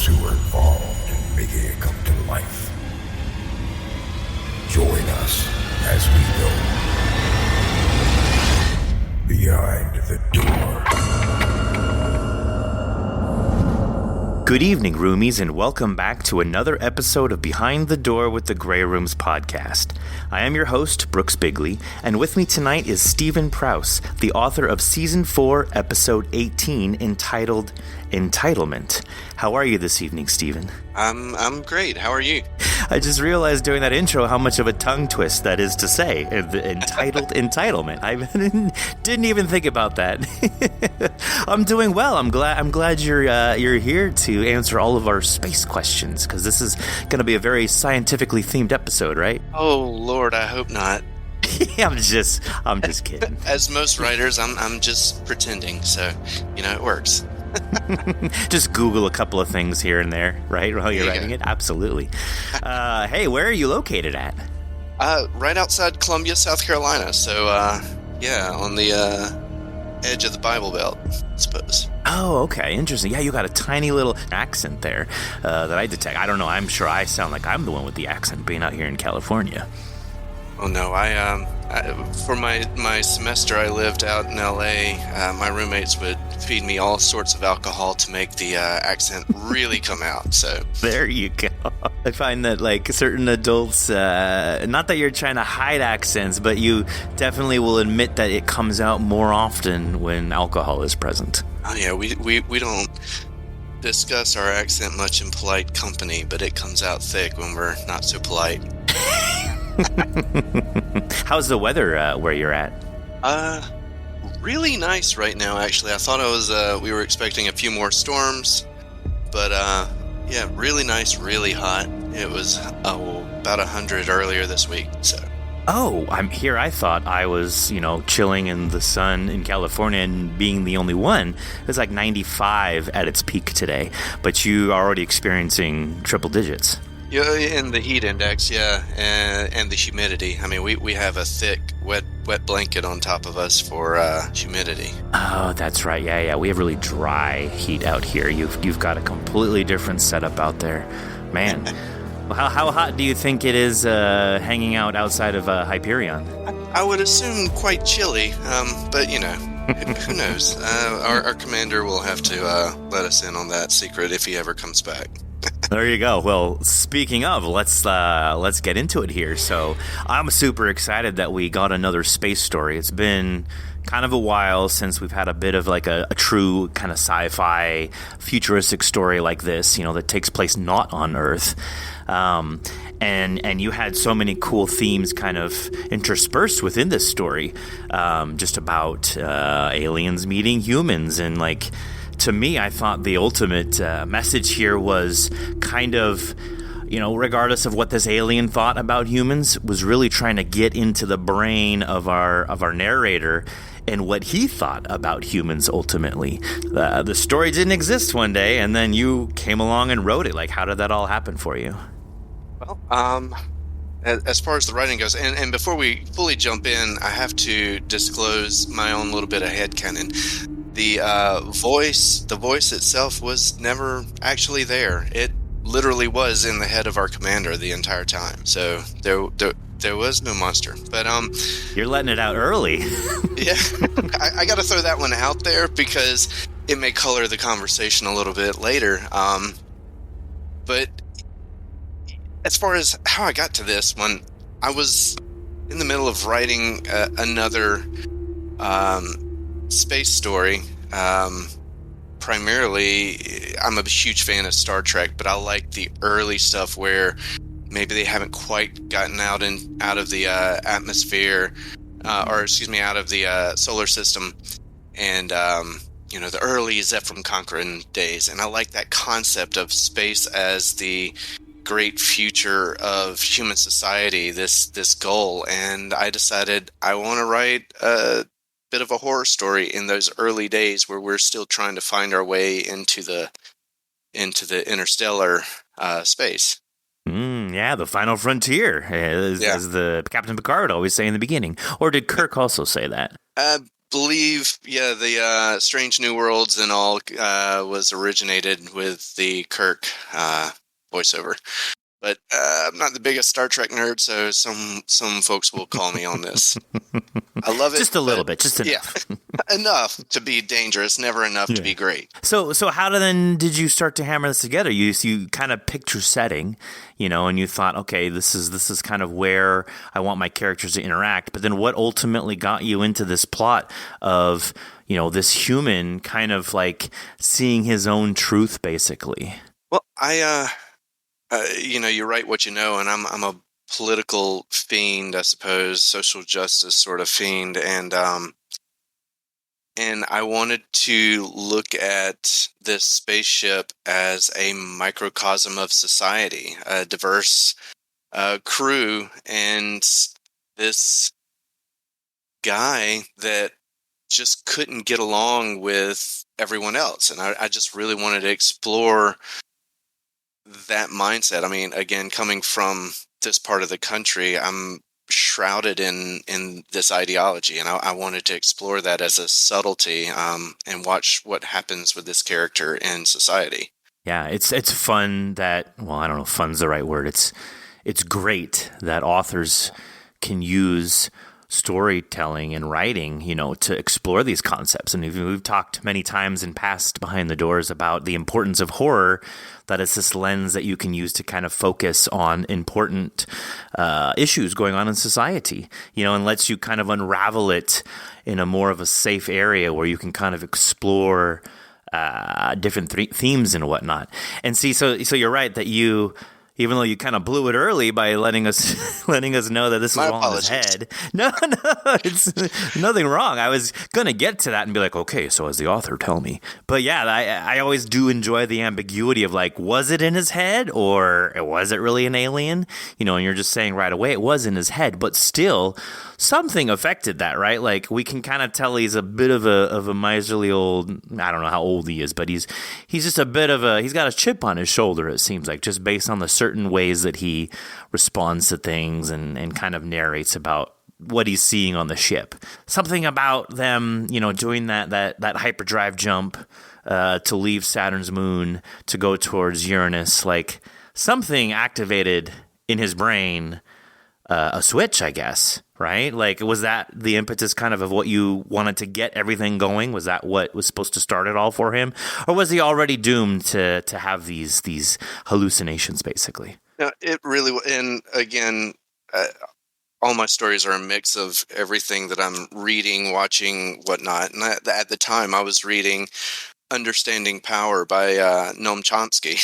those who are involved in making it come to life. Join us as we go behind the door. Good evening, roomies, and welcome back to another episode of Behind the Door with the Grey Rooms podcast. I am your host, Brooks Bigley, and with me tonight is Steven Prouse, the author of Season 4, Episode 18, entitled Entitlement. How are you this evening, Steven? I'm great. How are you? I just realized during that intro how much of a tongue twist that is to say. Entitled entitlement. I didn't even think about that. I'm doing well. I'm glad you're here to answer all of our space questions, because this is going to be a very scientifically themed episode, right? Oh Lord, I hope not. I'm just kidding. As most writers, I'm just pretending, so it works. Just Google a couple of things here and there, right, while you're writing it. Absolutely. Hey, where are you located at? Right outside Columbia, South Carolina. So, on the edge of the Bible Belt, I suppose. Oh, okay, interesting. Yeah, you got a tiny little accent there that I detect. I don't know. I'm sure I sound like I'm the one with the accent, being out here in California. Oh no, I for my semester I lived out in LA. My roommates would feed me all sorts of alcohol to make the accent really come out. So there you go. I find that like certain adults, not that you're trying to hide accents, but you definitely will admit that it comes out more often when alcohol is present. Oh yeah, we don't discuss our accent much in polite company, but it comes out thick when we're not so polite. How's the weather where you're at? Really nice right now, actually. I thought we were expecting a few more storms, but really nice, really hot. It was about 100 earlier this week, so. Oh, I'm here. I thought I was, chilling in the sun in California and being the only one. It was like 95 at its peak today, but you are already experiencing triple digits. Yeah, and the heat index, and the humidity. I mean, we have a thick, wet blanket on top of us for humidity. Oh, that's right. Yeah. We have really dry heat out here. You've got a completely different setup out there, man. How hot do you think it is hanging out outside of Hyperion? I would assume quite chilly, but who knows? Our commander will have to let us in on that secret if he ever comes back. There you go. Well, speaking of, let's get into it here. So I'm super excited that we got another space story. It's been kind of a while since we've had a bit of like a true kind of sci-fi futuristic story like this, that takes place not on Earth. And you had so many cool themes kind of interspersed within this story, just about aliens meeting humans. And like, to me, I thought the ultimate message here was kind of, regardless of what this alien thought about humans, was really trying to get into the brain of our narrator and what he thought about humans ultimately. The story didn't exist one day, and then you came along and wrote it. Like, how did that all happen for you? Well, as far as the writing goes, and before we fully jump in, I have to disclose my own little bit of headcanon. The voice itself was never actually there. It literally was in the head of our commander the entire time. So there was no monster. But you're letting it out early. Yeah, I got to throw that one out there because it may color the conversation a little bit later. But as far as how I got to this one, I was in the middle of writing another space story. Primarily, I'm a huge fan of Star Trek, but I like the early stuff where maybe they haven't quite gotten out of the atmosphere, out of the solar system, and the early Zephram Cochrane days. And I like that concept of space as the great future of human society, this goal. And I decided I want to write a bit of a horror story in those early days where we're still trying to find our way into the interstellar space. Yeah, the final frontier, as the Captain Picard would always say in the beginning. Or did Kirk also say that? believe, yeah, the Strange New Worlds and all was originated with the Kirk voiceover. But I'm not the biggest Star Trek nerd, so some folks will call me on this. I love it. Just a little bit, just enough. Yeah, enough to be dangerous, never enough to be great. So how did you start to hammer this together? You kind of picked your setting, and you thought, okay, this is kind of where I want my characters to interact. But then what ultimately got you into this plot of, this human kind of like seeing his own truth, basically? Well, you write what you know, and I'm a political fiend, I suppose, social justice sort of fiend, and I wanted to look at this spaceship as a microcosm of society, a diverse crew, and this guy that just couldn't get along with everyone else, and I just really wanted to explore that mindset. I mean, again, coming from this part of the country, I'm shrouded in this ideology, and I wanted to explore that as a subtlety, and watch what happens with this character in society. Yeah, it's fun that, well, I don't know if fun's the right word. It's great that authors can use storytelling and writing, to explore these concepts. And we've talked many times in past Behind the Doors about the importance of horror, that it's this lens that you can use to kind of focus on important issues going on in society, and lets you kind of unravel it in a more of a safe area where you can kind of explore different themes and whatnot. And see, so you're right that even though you kind of blew it early by letting us know that this was all in his head. No, it's nothing wrong. I was going to get to that and be like, okay, so as the author, tell me. But yeah, I always do enjoy the ambiguity of like, was it in his head or was it really an alien? And you're just saying right away it was in his head, but still something affected that, right? Like we can kind of tell he's a bit of a miserly old, I don't know how old he is, but he's just a bit of he's got a chip on his shoulder, it seems like, just based on the certain ways that he responds to things and kind of narrates about what he's seeing on the ship. Something about them, doing that hyperdrive jump to leave Saturn's moon to go towards Uranus, like something activated in his brain, a switch, I guess, right? Like, was that the impetus kind of what you wanted to get everything going? Was that what was supposed to start it all for him? Or was he already doomed to have these hallucinations, basically? No, it really, and again, all my stories are a mix of everything that I'm reading, watching, whatnot. And at the time, I was reading Understanding Power by Noam Chomsky.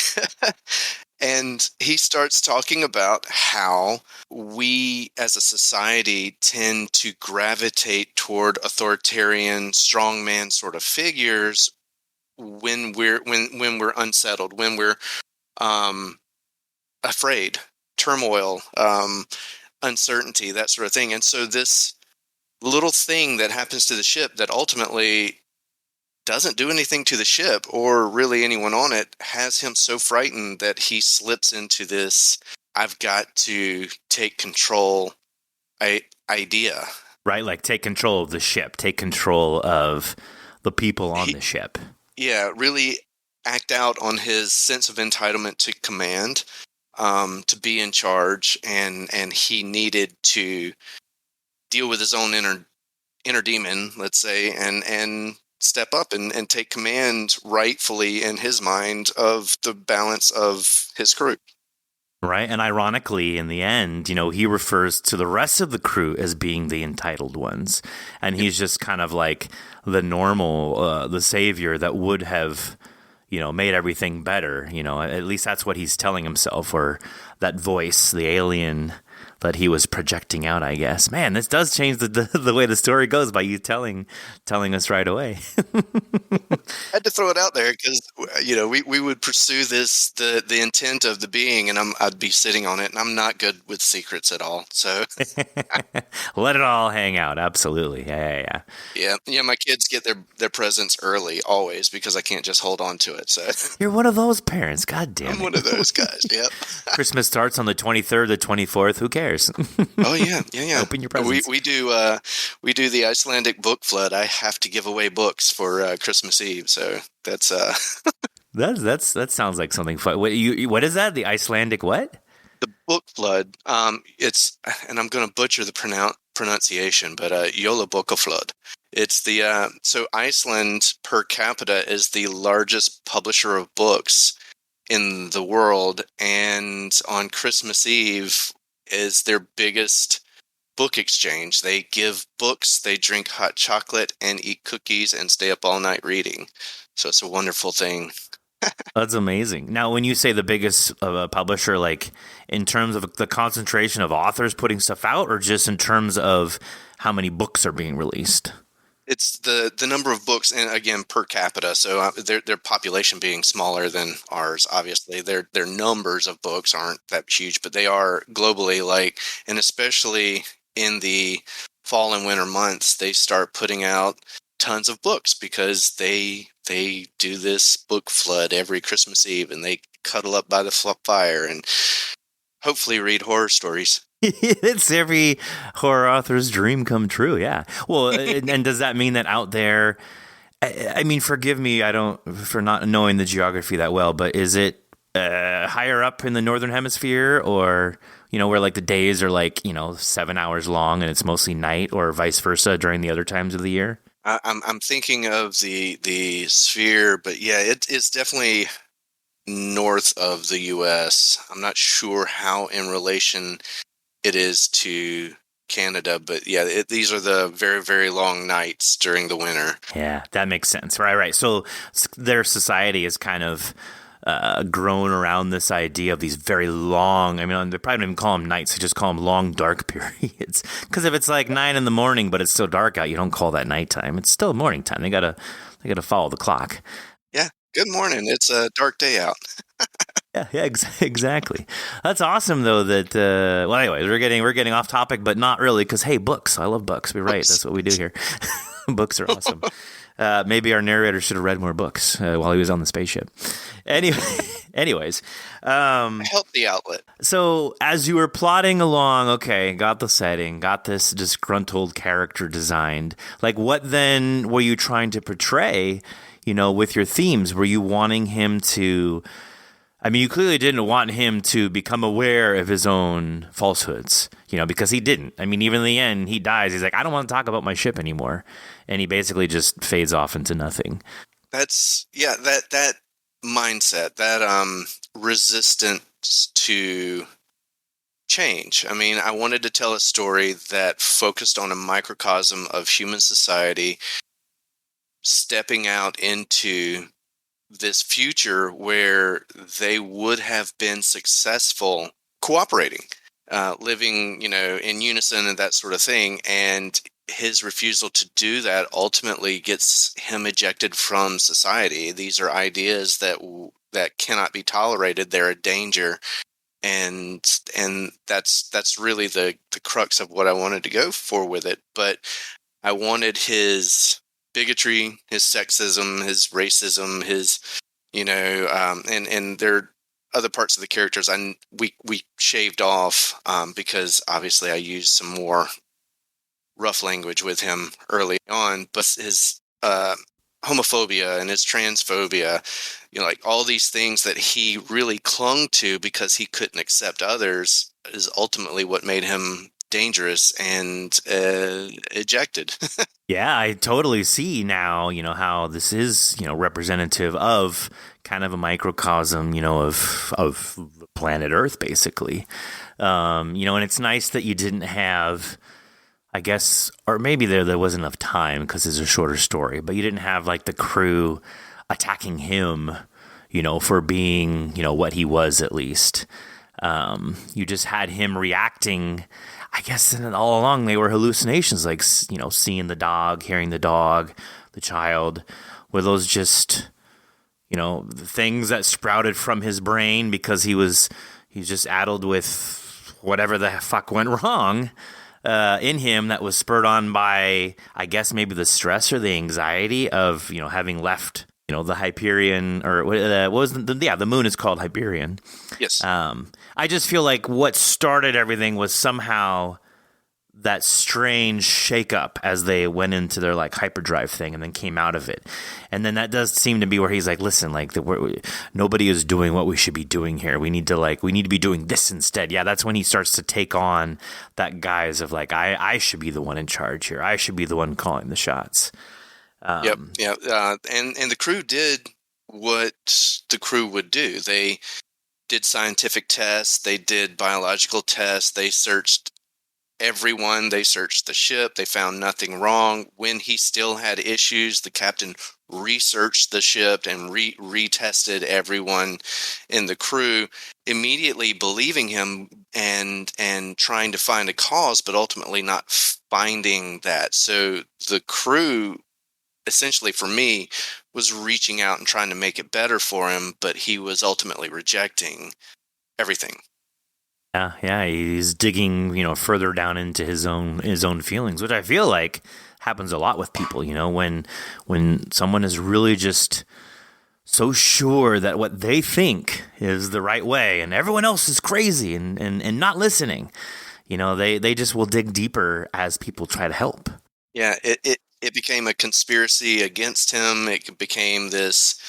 And he starts talking about how we as a society tend to gravitate toward authoritarian strongman sort of figures when we're unsettled, when we're afraid, turmoil, uncertainty, that sort of thing. And so this little thing that happens to the ship that ultimately doesn't do anything to the ship or really anyone on it has him so frightened that he slips into this I've got to take control idea. Right, like take control of the ship, take control of the people on the ship. Yeah, really act out on his sense of entitlement to command, to be in charge, and he needed to deal with his own inner demon, let's say, and step up and take command rightfully in his mind of the balance of his crew. Right. And ironically, in the end, he refers to the rest of the crew as being the entitled ones. And he's just kind of like the normal, the savior that would have, made everything better. At least that's what he's telling himself, or that voice, the alien that he was projecting out, I guess. Man, this does change the way the story goes by you telling us right away. I had to throw it out there because we would pursue the intent of the being, and I'd be sitting on it, and I'm not good with secrets at all. So let it all hang out. Absolutely. Yeah. yeah. My kids get their presents early always because I can't just hold on to it. So You're one of those parents. God damn it. I'm one of those guys. Yep. Christmas starts on the 23rd, the 24th. Who cares? Oh yeah. Open your presents. We do the Icelandic book flood. I have to give away books for Christmas Eve. So that's that sounds like something fun. What is that? The Icelandic what? the book flood. It's, and I'm going to butcher the pronunciation, but Yola Book Flood. It's the so Iceland per capita is the largest publisher of books in the world, and on Christmas Eve is their biggest book exchange. They give books, they drink hot chocolate, and eat cookies, and stay up all night reading. So it's a wonderful thing. That's amazing. Now, when you say the biggest publisher, like in terms of the concentration of authors putting stuff out, or just in terms of how many books are being released? It's the number of books, and again, per capita. So their population being smaller than ours, obviously, their numbers of books aren't that huge, but they are globally, like, and especially in the fall and winter months, they start putting out tons of books because they do this book flood every Christmas Eve, and they cuddle up by the fire and hopefully read horror stories. It's every horror author's dream come true. Yeah. Well, and does that mean that out there, I mean, forgive me, for not knowing the geography that well, but is it higher up in the Northern Hemisphere, or, where like the days are like, 7 hours long and it's mostly night, or vice versa during the other times of the year? I'm thinking of the sphere, but yeah, it's definitely north of the U.S. I'm not sure how in relation it is to Canada, but yeah, these are the very, very long nights during the winter. Yeah, that makes sense. Right. So their society is kind of grown around this idea of these very long, I mean, they probably don't even call them nights, they just call them long dark periods. Because if it's like 9 a.m, but it's still dark out, you don't call that nighttime. It's still morning time. They gotta follow the clock. Yeah. Good morning. It's a dark day out. Yeah, exactly. That's awesome, though. That well, anyways, we're getting off topic, but not really, because hey, books. I love books. We're right. That's what we do here. Books are awesome. Maybe our narrator should have read more books while he was on the spaceship. Anyways, Healthy outlet. So as you were plodding along, okay, got the setting, got this disgruntled character designed. Like, what then were you trying to portray? With your themes, were you wanting him to? I mean, you clearly didn't want him to become aware of his own falsehoods, because he didn't. I mean, even in the end, he dies. He's like, I don't want to talk about my ship anymore. And he basically just fades off into nothing. That's, yeah, that mindset, that resistance to change. I mean, I wanted to tell a story that focused on a microcosm of human society stepping out into this future where they would have been successful cooperating, living, in unison and that sort of thing. And his refusal to do that ultimately gets him ejected from society. These are ideas that cannot be tolerated. They're a danger. And that's really the crux of what I wanted to go for with it. But I wanted his bigotry, his sexism, his racism, his, and there are other parts of the characters we shaved off because obviously I used some more rough language with him early on, but his homophobia and his transphobia, like all these things that he really clung to because he couldn't accept others, is ultimately what made him dangerous and ejected. Yeah, I totally see now, how this is, representative of kind of a microcosm, of planet Earth, basically. And it's nice that you didn't have, I guess, or maybe there wasn't enough time because it's a shorter story, but you didn't have like the crew attacking him, for being, what he was, at least. You just had him reacting. I guess all along they were hallucinations, like, seeing the dog, hearing the dog, the child. Were those just, the things that sprouted from his brain because he's just addled with whatever the fuck went wrong in him that was spurred on by, I guess, maybe the stress or the anxiety of, having left, the Hyperion, or what was the moon is called Hyperion. Yes. I just feel like what started everything was somehow that strange shakeup as they went into their like hyperdrive thing and then came out of it. And then that does seem to be where he's like, listen, like nobody is doing what we should be doing here. We need to be doing this instead. Yeah. That's when he starts to take on that guise of like, I should be the one in charge here. I should be the one calling the shots. Yep. Yeah. And the crew did what the crew would do. They did scientific tests. They did biological tests. They searched everyone. They searched the ship. They found nothing wrong. When he still had issues, the captain researched the ship and retested everyone in the crew, immediately believing him and trying to find a cause, but ultimately not finding that. So the crew, essentially for me, was reaching out and trying to make it better for him, but he was ultimately rejecting everything. Yeah, he's digging, further down into his own feelings, which I feel like happens a lot with people, when someone is really just so sure that what they think is the right way and everyone else is crazy and not listening. They just will dig deeper as people try to help. Yeah, it became a conspiracy against him. It became this,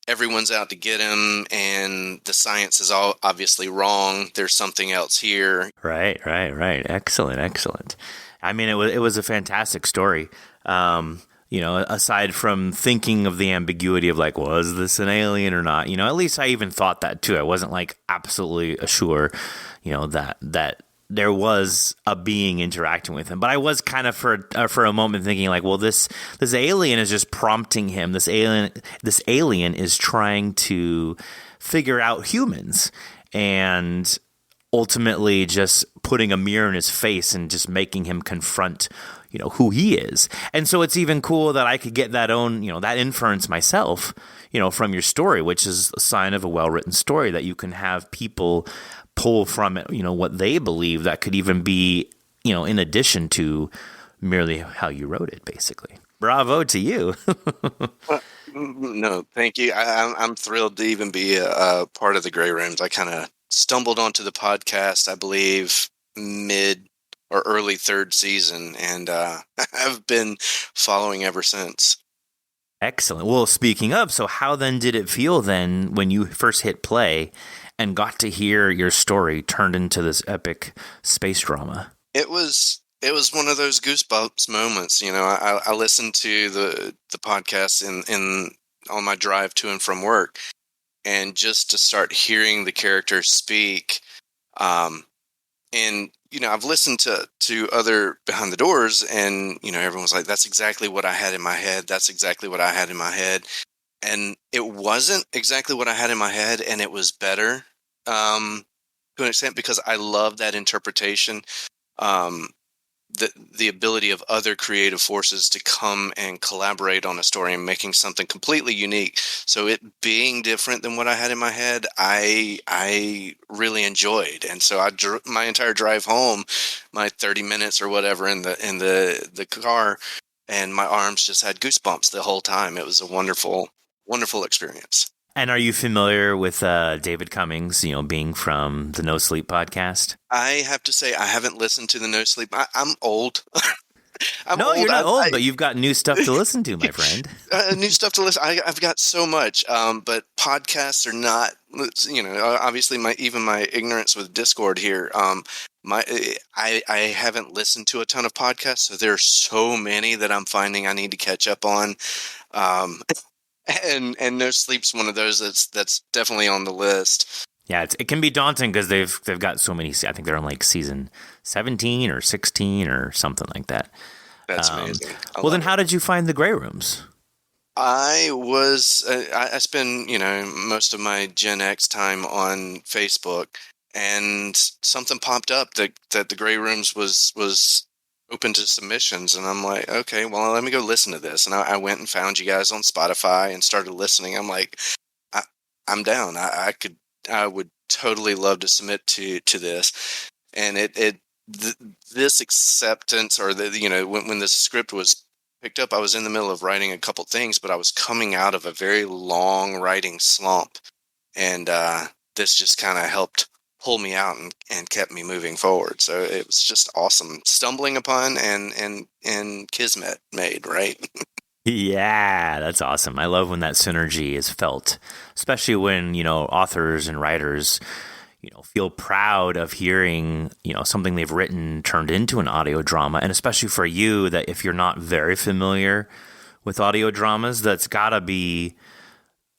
everyone's out to get him, and the science is all obviously wrong. There's something else here. Right. Excellent. I mean, it was a fantastic story. Aside from thinking of the ambiguity of like, was this an alien or not? At least I even thought that too. I wasn't like absolutely sure, that there was a being interacting with him. But I was kind of for a moment thinking like, well, this alien is just prompting him. This alien is trying to figure out humans and ultimately just putting a mirror in his face and just making him confront, who he is. And so it's even cool that I could get that inference myself, from your story, which is a sign of a well-written story, that you can have people pull from it, what they believe that could even be, in addition to merely how you wrote it, basically. Bravo to you. Well, no, thank you. I'm thrilled to even be a part of the Grey Rooms. I kind of stumbled onto the podcast, I believe, mid or early third season, and I've been following ever since. Excellent. Well, speaking of, so how then did it feel then when you first hit play and got to hear your story turned into this epic space drama? It was one of those goosebumps moments. I listened to the podcast in on my drive to and from work, and just to start hearing the characters speak, and I've listened to other Behind the Doors, and everyone's like, that's exactly what I had in my head. That's exactly what I had in my head. And it wasn't exactly what I had in my head, and it was better to an extent, because I love that interpretation. The ability of other creative forces to come and collaborate on a story and making something completely unique. So it being different than what I had in my head, I really enjoyed. And so my entire drive home, my 30 minutes or whatever in the car, and my arms just had goosebumps the whole time. It was a wonderful, wonderful experience. And are you familiar with David Cummings, being from the No Sleep podcast? I have to say, I haven't listened to the No Sleep. I'm old. You're not old, but you've got new stuff to listen to, my friend. New stuff to listen. I've got so much, but podcasts are not. Obviously, my ignorance with Discord here. I haven't listened to a ton of podcasts, so there are so many that I'm finding I need to catch up on. And No Sleep's one of those that's definitely on the list. Yeah, it can be daunting because they've got so many. I think they're on like season 17 or 16 or something like that. That's amazing. Well, then how did you find the Grey Rooms? I spend most of my Gen X time on Facebook, and something popped up that the Grey Rooms was open to submissions, and I'm like, okay, well, let me go listen to this. And I went and found you guys on Spotify and started listening. I'm like, I'm down. I would totally love to submit to this. And this acceptance, or when the script was picked up, I was in the middle of writing a couple things, but I was coming out of a very long writing slump, and this just kind of helped pull me out and kept me moving forward. So it was just awesome, stumbling upon and kismet made, right? Yeah, that's awesome. I love when that synergy is felt, especially when, authors and writers, feel proud of hearing, something they've written turned into an audio drama. And especially for you, that if you're not very familiar with audio dramas, that's gotta be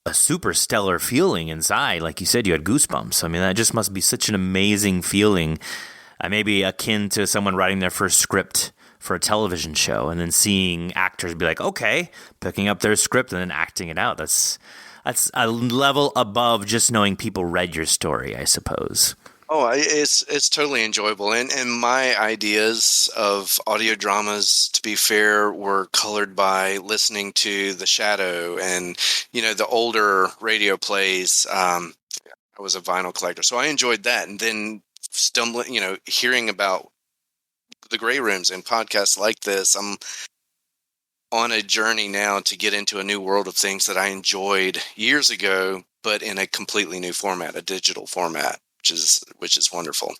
a super stellar feeling inside. Like you said, you had goosebumps. I mean, that just must be such an amazing feeling. Maybe akin to someone writing their first script for a television show and then seeing actors be like, okay, picking up their script and then acting it out. That's a level above just knowing people read your story, I suppose. Oh, it's totally enjoyable. And my ideas of audio dramas, to be fair, were colored by listening to The Shadow and, the older radio plays. I was a vinyl collector, so I enjoyed that. And then stumbling, hearing about the Gray Rooms and podcasts like this, I'm on a journey now to get into a new world of things that I enjoyed years ago, but in a completely new format, a digital format, which is wonderful.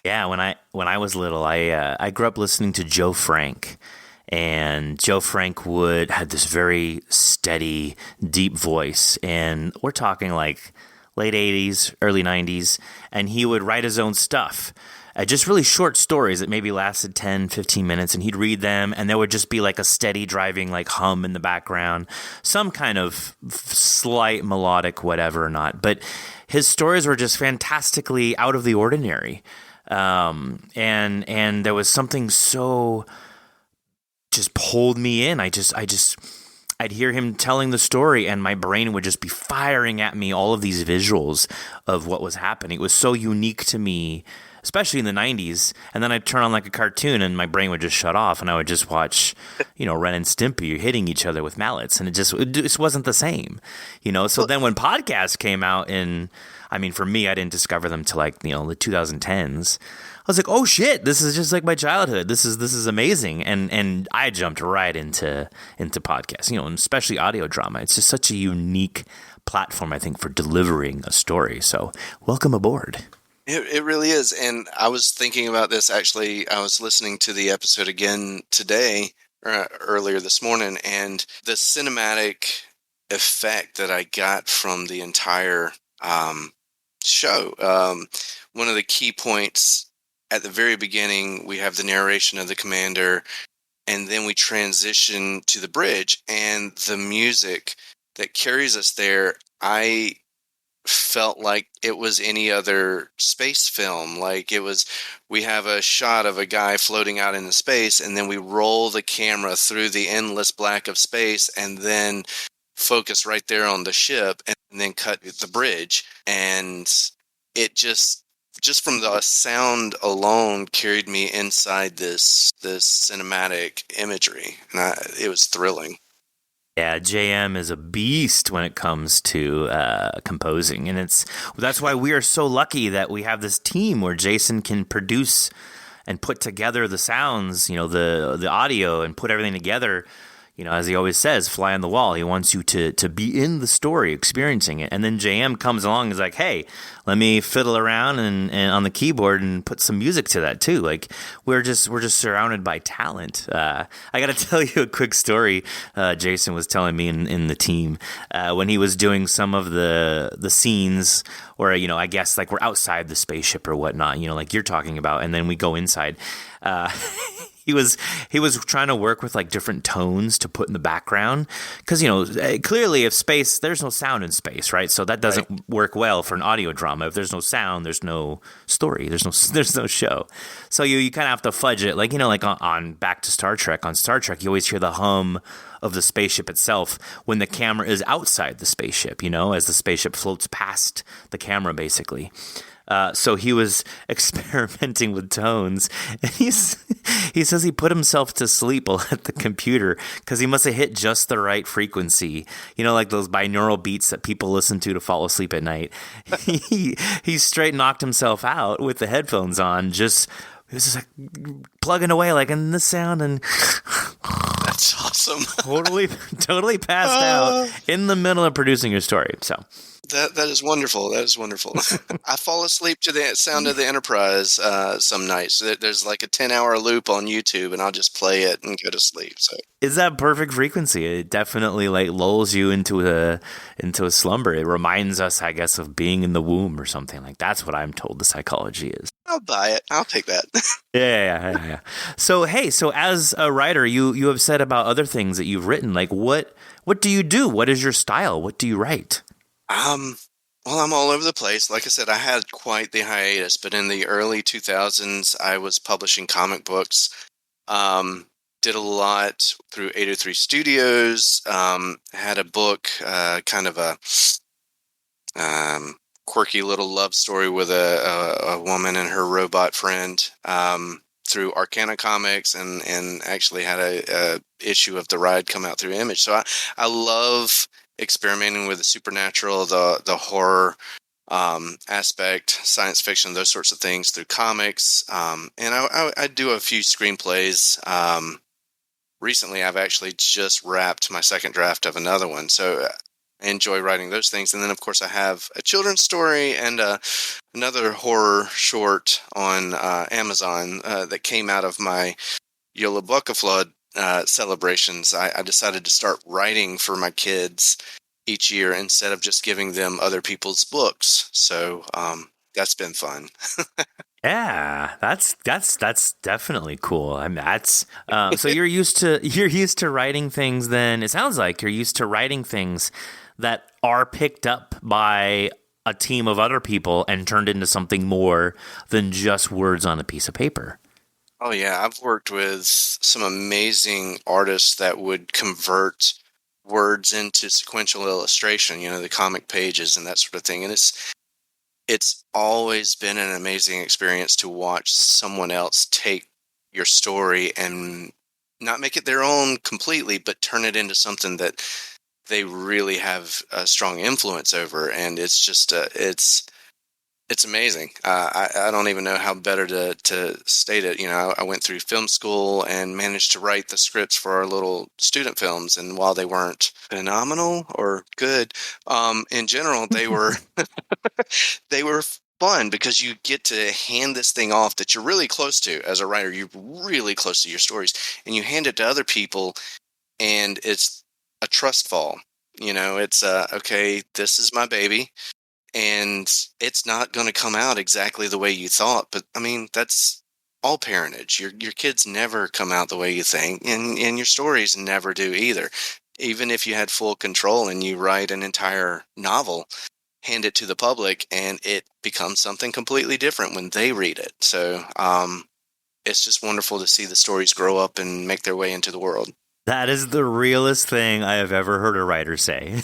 Yeah, when I was little, I grew up listening to Joe Frank, and Joe Frank had this very steady, deep voice, and we're talking like late 80s, early 90s, and he would write his own stuff. Just really short stories that maybe lasted 10, 15 minutes, and he'd read them, and there would just be like a steady driving like hum in the background, some kind of slight melodic whatever or not. But his stories were just fantastically out of the ordinary. And there was something so just pulled me in. I'd hear him telling the story, and my brain would just be firing at me all of these visuals of what was happening. It was so unique to me, especially in the 90s. And then I'd turn on like a cartoon and my brain would just shut off, and I would just watch, Ren and Stimpy hitting each other with mallets. And it just wasn't the same, So then when podcasts came out for me, I didn't discover them till like, the 2010s. I was like, oh shit, this is just like my childhood. This is amazing. And I jumped right into podcasts, and especially audio drama. It's just such a unique platform, I think, for delivering a story. So welcome aboard. It really is. And I was thinking about this, actually. I was listening to the episode again today, or earlier this morning, and the cinematic effect that I got from the entire show. One of the key points at the very beginning, we have the narration of the commander, and then we transition to the bridge, and the music that carries us there, I felt like it was any other space film. Like we have a shot of a guy floating out into space, and then we roll the camera through the endless black of space, and then focus right there on the ship, and then cut the bridge. And it just from the sound alone carried me inside this cinematic imagery, and it was thrilling. Yeah, JM is a beast when it comes to composing, and that's why we are so lucky that we have this team where Jason can produce and put together the sounds, the audio, and put everything together. As he always says, fly on the wall. He wants you to be in the story, experiencing it. And then JM comes along and is like, hey, let me fiddle around and on the keyboard and put some music to that too. Like we're just surrounded by talent. I got to tell you a quick story. Jason was telling me in the team when he was doing some of the scenes where, I guess like we're outside the spaceship or whatnot, like you're talking about, and then we go inside. He was trying to work with like different tones to put in the background because clearly if space, there's no sound in space, right? So that doesn't work well for an audio drama. If there's no sound, there's no story, there's no show. So you kind of have to fudge it, like like on back to Star Trek. On Star Trek, you always hear the hum of the spaceship itself when the camera is outside the spaceship, as the spaceship floats past the camera, basically. So he was experimenting with tones, and he says he put himself to sleep at the computer because he must have hit just the right frequency. You know, like those binaural beats that people listen to fall asleep at night. He straight knocked himself out with the headphones on. He was just like plugging away, like in the sound, and That's awesome. totally passed out in the middle of producing your story. So. That is wonderful. That is wonderful. I fall asleep to the sound of the Enterprise some nights. There's like a 10-hour loop on YouTube, and I'll just play it and go to sleep. So is that perfect frequency? It definitely like lulls you into a slumber. It reminds us, I guess, of being in the womb or something. Like that's what I'm told the psychology is. I'll buy it. I'll take that. Yeah. So hey, as a writer, you have said about other things that you've written. Like what do you do? What is your style? What do you write? Well, I'm all over the place. Like I said, I had quite the hiatus, but in the early 2000s, I was publishing comic books. Did a lot through 803 Studios. Had a book, kind of a quirky little love story with a woman and her robot friend. Through Arcana Comics, and actually had a issue of The Ride come out through Image. So I love experimenting with the supernatural, the horror aspect, science fiction, those sorts of things through comics. And I do a few screenplays. Recently, I've actually just wrapped my second draft of another one. So I enjoy writing those things. And then, of course, I have a children's story and another horror short on Amazon that came out of my Yola Flood celebrations. I decided to start writing for my kids each year instead of just giving them other people's books. So that's been fun. Yeah, that's definitely cool. I mean, that's so you're used to writing things. Then it sounds like you're used to writing things that are picked up by a team of other people and turned into something more than just words on a piece of paper. Oh yeah, I've worked with some amazing artists that would convert words into sequential illustration, the comic pages and that sort of thing. And it's always been an amazing experience to watch someone else take your story and not make it their own completely, but turn it into something that they really have a strong influence over. And it's just it's amazing. I don't even know how better to state it. I went through film school and managed to write the scripts for our little student films. And while they weren't phenomenal or good, in general, they were they were fun because you get to hand this thing off that you're really close to as a writer. You're really close to your stories, and you hand it to other people, and it's a trust fall. It's okay, this is my baby. And it's not going to come out exactly the way you thought. But, I mean, that's all parentage. Your kids never come out the way you think, and your stories never do either. Even if you had full control and you write an entire novel, hand it to the public, and it becomes something completely different when they read it. So it's just wonderful to see the stories grow up and make their way into the world. That is the realest thing I have ever heard a writer say.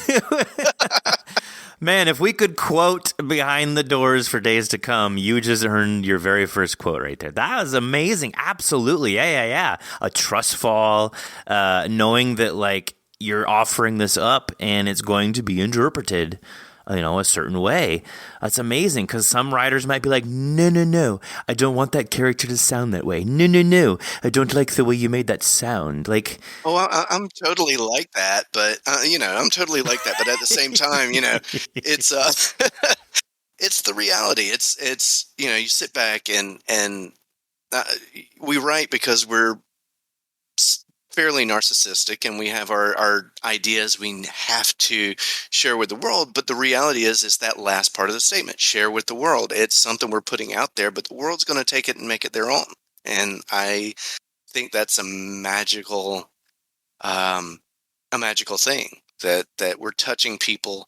Man, if we could quote behind the doors for days to come, you just earned your very first quote right there. That was amazing. Absolutely. Yeah. A trust fall, knowing that like you're offering this up and it's going to be interpreted, a certain way. That's amazing because some writers might be like, no, I don't want that character to sound that way. No, I don't like the way you made that sound. Like, I'm totally like that, but I'm totally like that. But at the same time, it's it's the reality. It's you sit back and we write because we're fairly narcissistic and we have our ideas we have to share with the world. But the reality is that last part of the statement, share with the world. It's something we're putting out there, but the world's going to take it and make it their own. And I think that's a magical thing that we're touching people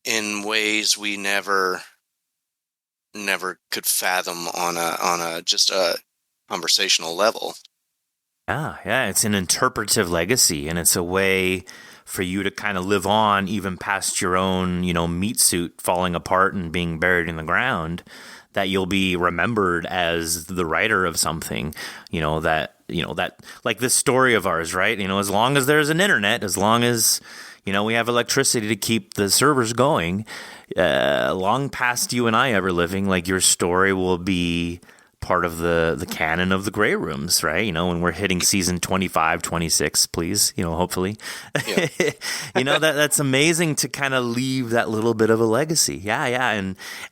in ways we never could fathom on a just a conversational level. Yeah, it's an interpretive legacy, and it's a way for you to kind of live on even past your own, meat suit falling apart and being buried in the ground, that you'll be remembered as the writer of something, that like this story of ours, right? As long as there's an internet, as long as, we have electricity to keep the servers going, long past you and I ever living, like your story will be part of the canon of the Grey Rooms, right? When we're hitting season 25, 26, please, hopefully. Yeah. That's amazing to kind of leave that little bit of a legacy. Yeah.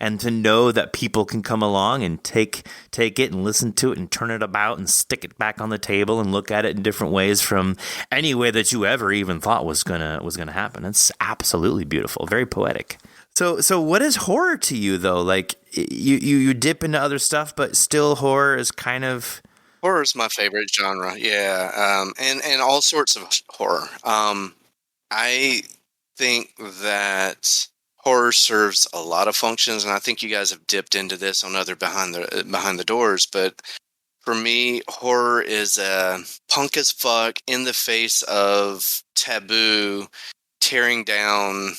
And to know that people can come along and take it and listen to it and turn it about and stick it back on the table and look at it in different ways from any way that you ever even thought was gonna happen. It's absolutely beautiful, very poetic. So what is horror to you, though? Like, you dip into other stuff, but still horror is kind of... Horror is my favorite genre, yeah, and all sorts of horror. I think that horror serves a lot of functions, and I think you guys have dipped into this on other behind the doors, but for me, horror is punk as fuck, in the face of taboo, tearing down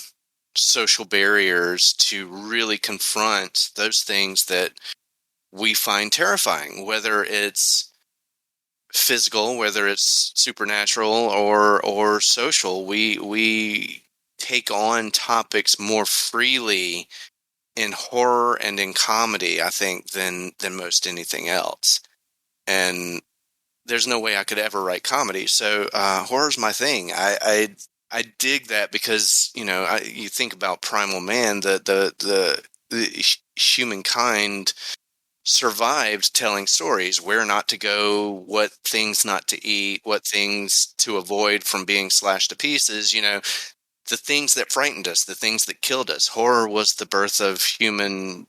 social barriers to really confront those things that we find terrifying, whether it's physical, whether it's supernatural or social. We take on topics more freely in horror and in comedy, I think, than most anything else. And there's no way I could ever write comedy. So horror's my thing. I dig that because, you think about primal man, the humankind survived telling stories, where not to go, what things not to eat, what things to avoid from being slashed to pieces, the things that frightened us, the things that killed us. Horror was the birth of human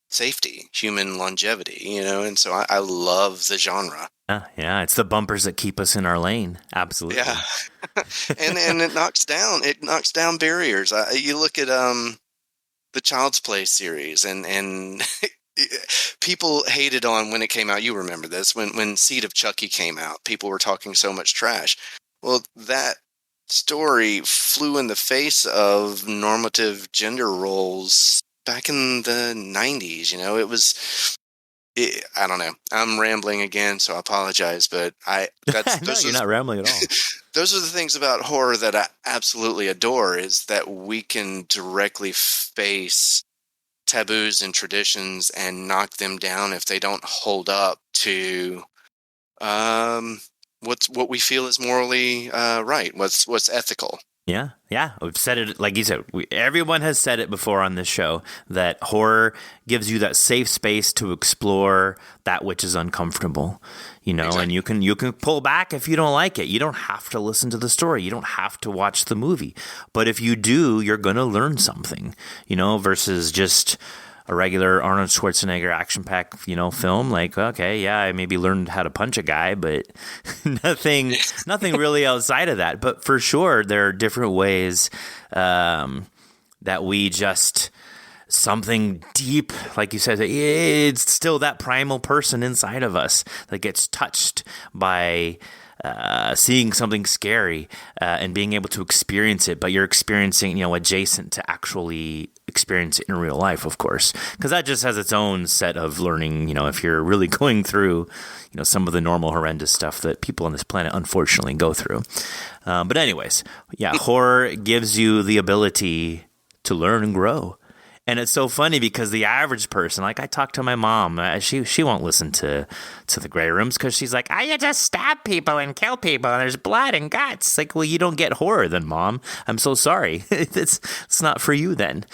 safety, human longevity, and so I love the genre. Yeah, it's the bumpers that keep us in our lane. Absolutely. Yeah. and it knocks down barriers. You look at the Child's Play series, and people hated on when it came out. You remember this, when Seed of Chucky came out, people were talking so much trash. Well, that story flew in the face of normative gender roles back in the 90s. It was... I don't know. I'm rambling again, so I apologize. But you're not rambling at all. Those are the things about horror that I absolutely adore, is that we can directly face taboos and traditions and knock them down if they don't hold up to what we feel is morally right, what's ethical. Yeah. We've said it, like you said, everyone has said it before on this show, that horror gives you that safe space to explore that which is uncomfortable, exactly. And you can pull back if you don't like it. You don't have to listen to the story. You don't have to watch the movie. But if you do, you're going to learn something, versus just a regular Arnold Schwarzenegger action-packed, film. Like, okay, yeah, I maybe learned how to punch a guy, but nothing really outside of that. But for sure, there are different ways that we just... something deep, like you said, it's still that primal person inside of us that gets touched by seeing something scary and being able to experience it, but you're experiencing, adjacent to actually experience it in real life, of course, because that just has its own set of learning, if you're really going through, some of the normal horrendous stuff that people on this planet unfortunately go through. But anyways, yeah, horror gives you the ability to learn and grow. And it's so funny because the average person, like I talked to my mom, she won't listen to the Grey Rooms because she's like, you just stab people and kill people and there's blood and guts. Like, well, you don't get horror then, Mom. I'm so sorry. It's not for you then.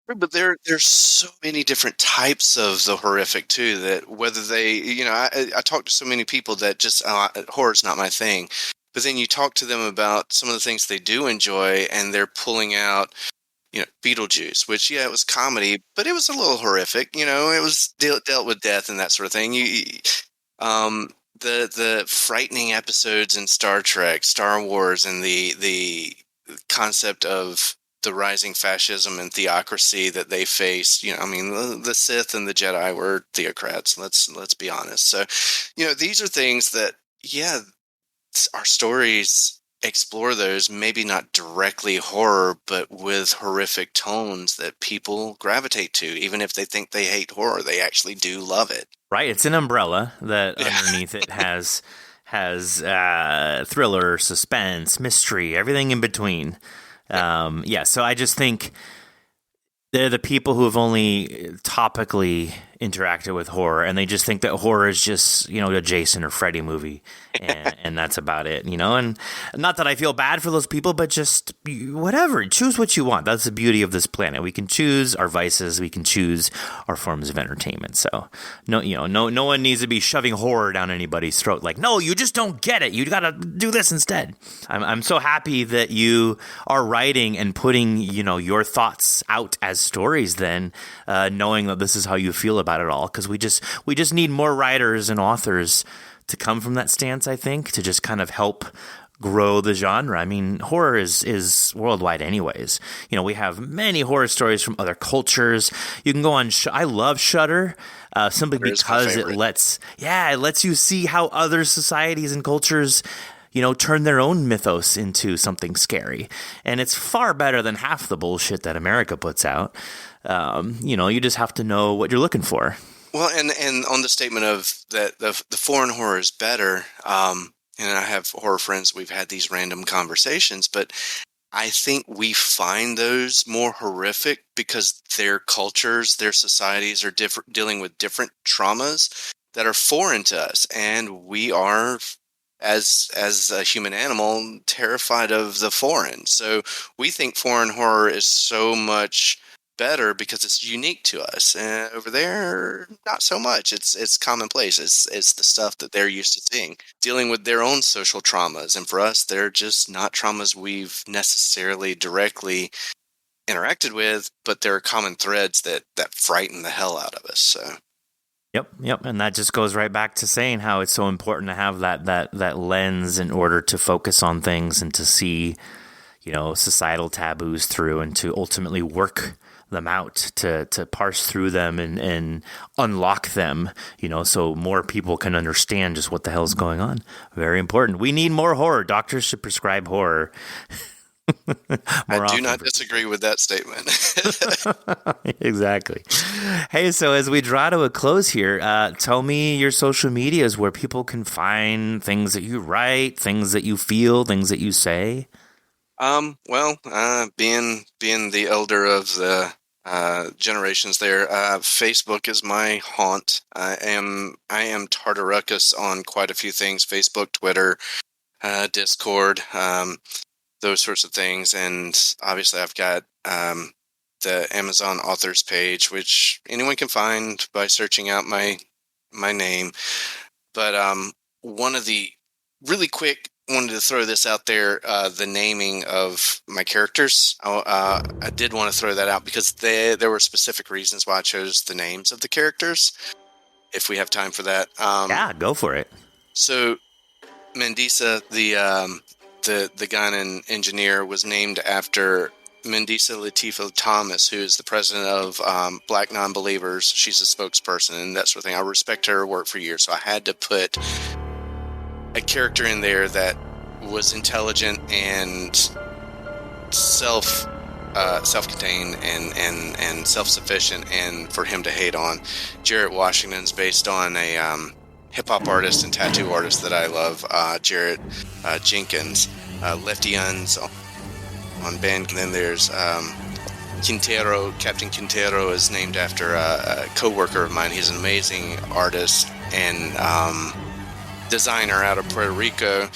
But there's so many different types of the horrific too, that whether they, I talk to so many people that just, horror's not my thing. But then you talk to them about some of the things they do enjoy and they're pulling out, Beetlejuice, which, yeah, it was comedy, but it was a little horrific. It was dealt with death and that sort of thing. The frightening episodes in Star Trek, Star Wars, and the concept of the rising fascism and theocracy that they faced. The Sith and the Jedi were theocrats. Let's be honest. So, these are things that, yeah, our stories explore those, maybe not directly horror, but with horrific tones that people gravitate to. Even if they think they hate horror, they actually do love it. Right, it's an umbrella that underneath it has thriller, suspense, mystery, everything in between. So I just think they're the people who have only topically interacted with horror, and they just think that horror is just, a Jason or Freddy movie, and that's about it, And not that I feel bad for those people, but just whatever, choose what you want. That's the beauty of this planet. We can choose our vices, we can choose our forms of entertainment. So no one needs to be shoving horror down anybody's throat. Like, no, you just don't get it. You got to do this instead. I'm so happy that you are writing and putting your thoughts out as stories. Then knowing that this is how you feel about it all, because we just need more writers and authors to come from that stance, I think, to just kind of help grow the genre. I mean, horror is worldwide anyways. We have many horror stories from other cultures. You can go on I love Shudder simply because it lets you see how other societies and cultures turn their own mythos into something scary. And it's far better than half the bullshit that America puts out. You just have to know what you're looking for. Well, and on the statement of that the foreign horror is better, and I have horror friends, we've had these random conversations, but I think we find those more horrific because their cultures, their societies are dealing with different traumas that are foreign to us, and we are, as a human animal, terrified of the foreign. So we think foreign horror is so much better because it's unique to us. And over there, not so much. It's commonplace. It's the stuff that they're used to seeing, dealing with their own social traumas. And for us, they're just not traumas we've necessarily directly interacted with, but there are common threads that frighten the hell out of us. So. Yep, and that just goes right back to saying how it's so important to have that lens in order to focus on things and to see, societal taboos through, and to ultimately work them out, to parse through them and unlock them, so more people can understand just what the hell's going on. Very important. We need more horror. Doctors should prescribe horror. I do not disagree with that statement. Exactly. Hey, so as we draw to a close here, tell me your social medias where people can find things that you write, things that you feel, things that you say. Being the elder of the generations there, Facebook is my haunt. I am Tartaruckus on quite a few things: Facebook, Twitter, Discord, those sorts of things. And obviously I've got the Amazon authors page, which anyone can find by searching out my name. But one of the really quick, wanted to throw this out there, the naming of my characters. I did want to throw that out because there were specific reasons why I chose the names of the characters, if we have time for that. Yeah, go for it. So Mandisa, the gun and engineer, was named after Mandisa Latifah Thomas, who is the president of Black Non-Believers. She's a spokesperson and that sort of thing. I respect her work for years, so I had to put a character in there that was intelligent and self-contained and self-sufficient, and for him to hate on. Jarrett Washington's based on a hip-hop artist and tattoo artist that I love, Jarrett Jenkins. Lefty Uns on band. And then there's Quintero. Captain Quintero is named after a co-worker of mine. He's an amazing artist and designer out of Puerto Rico.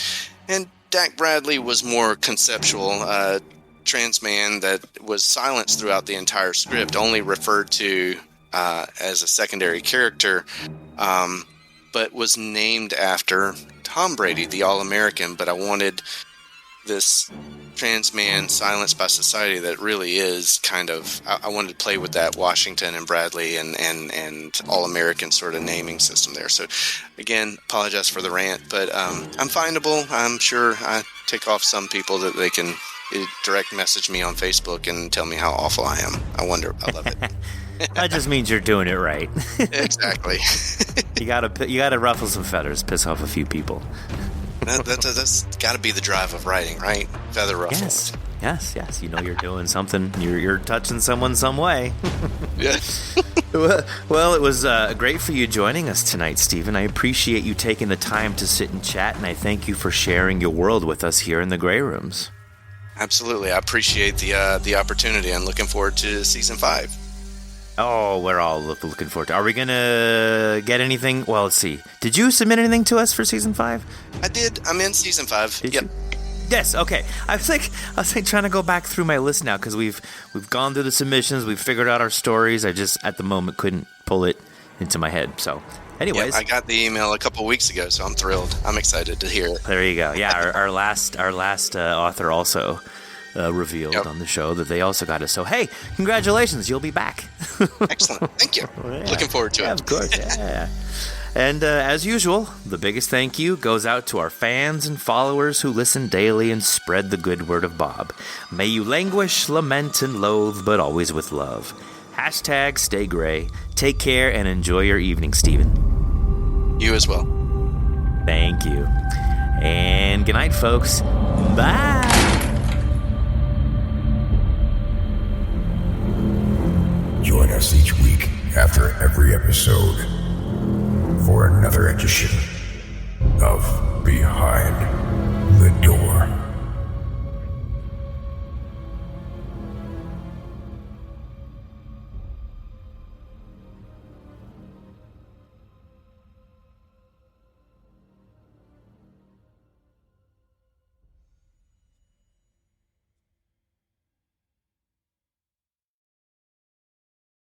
And Dak Bradley was more conceptual, trans man that was silenced throughout the entire script, only referred to as a secondary character, but was named after Tom Brady, the All-American. But I wanted this trans man silenced by society that really is kind of, I wanted to play with that Washington and Bradley and All-American sort of naming system there. So again, apologize for the rant, but I'm findable. I'm sure I tick off some people that they can direct message me on Facebook and tell me how awful I am. I love it. That just means you're doing it right. Exactly. You gotta ruffle some feathers, piss off a few people. That's got to be the drive of writing, right? Feather ruffles. Yes. You know you're doing something. You're touching someone some way. Yeah. Well, it was great for you joining us tonight, Steven. I appreciate you taking the time to sit and chat, and I thank you for sharing your world with us here in the Grey Rooms. Absolutely. I appreciate the opportunity. I'm looking forward to season 5. Oh, we're all looking forward to it. Are we going to get anything? Well, let's see. Did you submit anything to us for season 5? I did. I'm in season 5. Did yep. You? Yes, okay. I was trying to go back through my list now because we've gone through the submissions, we've figured out our stories. I just at the moment couldn't pull it into my head. So, anyways, I got the email a couple weeks ago, so I'm thrilled. I'm excited to hear it. There you go. Yeah, our last author also revealed on the show that they also got us. So, hey, congratulations, you'll be back. Excellent. Thank you. Yeah. Looking forward to it. Of course. Yeah. And as usual, the biggest thank you goes out to our fans and followers who listen daily and spread the good word of Bob. May you languish, lament, and loathe, but always with love. # stay gray. Take care and enjoy your evening, Steven. You as well. Thank you. And good night, folks. Bye. Join us each week after every episode for another edition of Behind the Door.